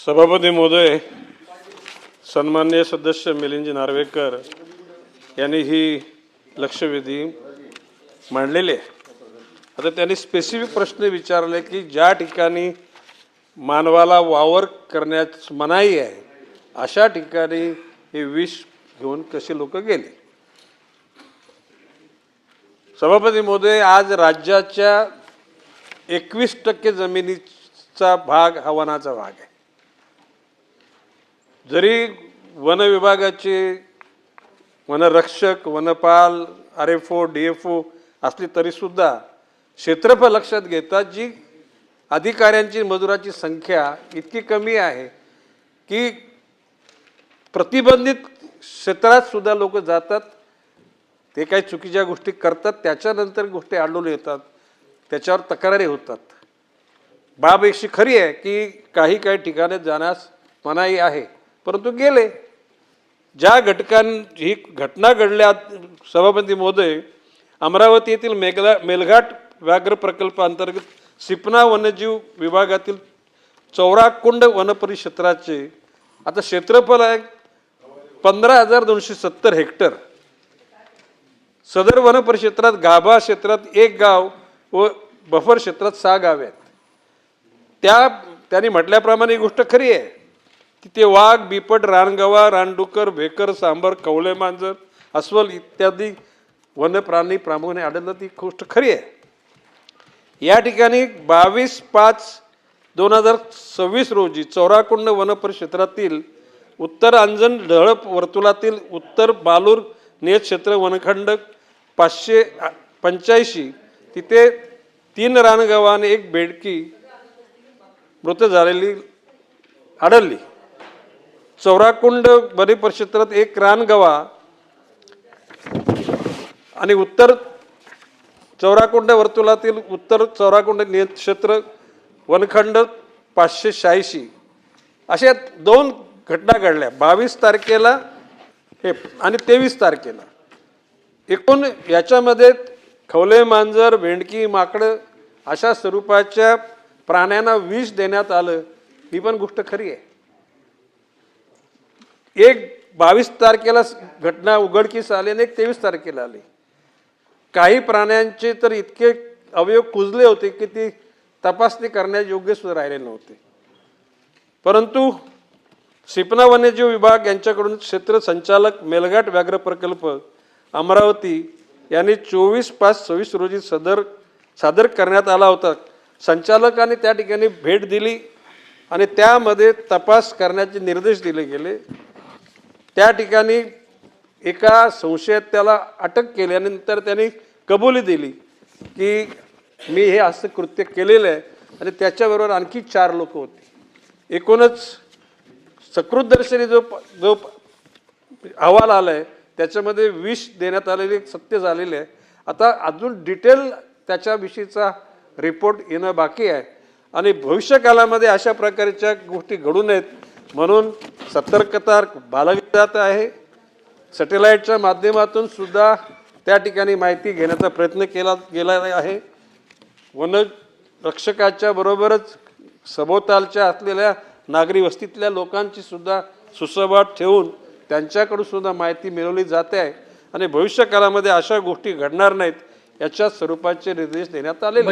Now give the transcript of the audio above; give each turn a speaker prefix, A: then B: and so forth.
A: सभापती महोदय, सन्माननीय सदस्य मिलिंदजी नार्वेकर यांनी ही लक्षवेधी मांडलेली आहे। आता त्यांनी स्पेसिफिक प्रश्न विचारले की ज्या ठिकाणी मानवाला वावर करण्यास मनाई आहे अशा ठिकाणी हे विष घेऊन कसे लोक गेले। सभापती महोदय, आज राज्याच्या 21% जमिनीचा भाग हा वनाचा भाग आहे। जरी वन विभागाचे वनरक्षक, वनपाल, RFO, DFO असली तरी सुद्धा क्षेत्रफळ लक्षात घेता जी अधिकाऱ्यांची मजुराची संख्या इतकी कमी आहे की प्रतिबंधित क्षेत्रात सुद्धा लोक जातात, ते काही चुकीच्या गोष्टी करतात, त्याच्यानंतर गोष्टी आढळून येतात, त्याच्यावर तक्रारी होतात। बाब अशी खरी आहे की काही ठिकाणी जाण्यास मनाई आहे, परंतु गेले। ज्या ही घटना घडल्या सभापती महोदय, अमरावती येथील मेलघाट व्याघ्र प्रकल्पाअंतर्गत सिपना वन्यजीव विभागातील चौराकुंड वनपरिक्षेत्राचे आता क्षेत्रफळ आहे 15,270 हेक्टर। सदर वनपरिक्षेत्रात गाभा क्षेत्रात 1 गाव व बफर क्षेत्रात 6 गावे आहेत। त्यांनी म्हटल्याप्रमाणे ही गोष्ट खरी आहे की ते वाघ, बिबट, रानगवा, रानडुकर, भेकर, सांबर, कवळे मांजर, अस्वल इत्यादी वन्यप्राणी प्रामुख्याने आढळतात, ती गोष्ट खरी आहे। या ठिकाणी 22/5/2026 रोजी चौराकुंड वनपरिक्षेत्रातील उत्तर अंजन ढळप वर्तुळातील उत्तर बालूर नियत क्षेत्र वनखंड 585 तिथे 3 रानगवा आणि 1 बेडकी मृत झालेली आढळली। चौराकुंड वनपरिक्षेत्रात 1 रानगवा आणि उत्तर चौराकुंड वर्तुळातील उत्तर चौराकुंड नियत क्षेत्र वनखंड 586 अशा 2 घटना घडल्या 22 तारखेला हे आणि 23 तारखेला। एकूण याच्यामध्ये खवले मांजर, भेंडकी, माकडं अशा स्वरूपाच्या प्राण्यांना विष देण्यात आलं, ही पण गोष्ट खरी आहे। 22 तारखेला घटना उघडकीस आली आणि 23 तारखेला आली। काही प्राण्यांचे तर इतके अवयव कुजले होते की ती तपासणी करण्यास योग्य सुद्धा राहिले नव्हते, परंतु सिपना वन्यजीव विभाग यांच्याकडून क्षेत्र संचालक मेलघाट व्याघ्र प्रकल्प अमरावती यांनी 24/5/26 रोजी सादर करण्यात आला होता। संचालकांनी त्या ठिकाणी भेट दिली आणि त्यामध्ये तपास करण्याचे निर्देश दिले गेले। त्या ठिकाणी एका संशयिताला अटक केल्यानंतर त्यांनी कबुली दिली की मी हे असं कृत्य केलेलं आहे आणि त्याच्याबरोबर आणखी 4 लोक होते। एकूणच सकृतदर्शनी जो अहवाल आलाय त्याच्यामध्ये विष देण्यात आलेले सत्य झालेले आहे। आता अजून डिटेल त्याच्याविषयीचा रिपोर्ट येणं बाकी आहे आणि भविष्यकालामध्ये अशा प्रकारच्या गोष्टी घडू नयेत म्हणून सतर्कता बाळगली जात आहे। सॅटेलाइटच्या माध्यमातून सुद्धा त्या ठिकाणी माहिती घेण्याचा प्रयत्न केला गेला आहे। वनरक्षकाच्या बरोबरच सभोवतालच्या असलेल्या नागरी वस्तीतल्या लोकांची सुद्धा सुसंवाद ठेवून त्यांच्याकडून सुद्धा माहिती मिळवली जाते आहे आणि भविष्यकालामध्ये अशा गोष्टी घडणार नाहीत याच्या स्वरूपाचे निर्देश देण्यात आलेले।